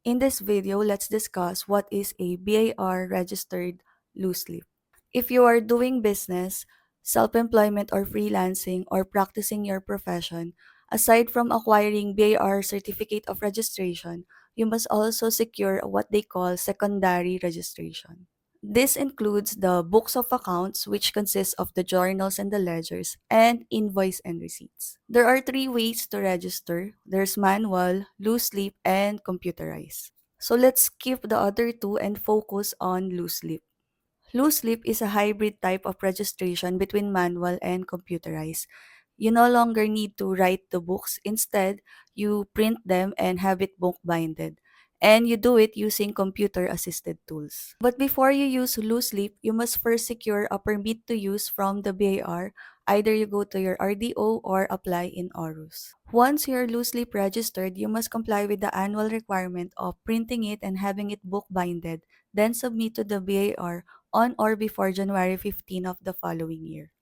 In this video, let's discuss what is a BAR registered loose leaf. If you are doing business, self-employment or freelancing or practicing your profession, aside from acquiring BAR certificate of registration, you must also secure what they call secondary registration. This includes the books of accounts, which consists of the journals and the ledgers, and invoice and receipts. There are three ways to register. There's manual, loose leaf, and computerized. So let's skip the other two and focus on loose leaf. Loose leaf is a hybrid type of registration between manual and computerized. You no longer need to write the books. Instead, you print them and have it book binded. And you do it using computer assisted tools. But before you use loose leaf, you must first secure a permit to use from the BAR. Either you go to your RDO or apply in ORUS. Once you're loose leaf registered, you must comply with the annual requirement of printing it and having it book binded, then submit to the BAR on or before January 15 of the following year.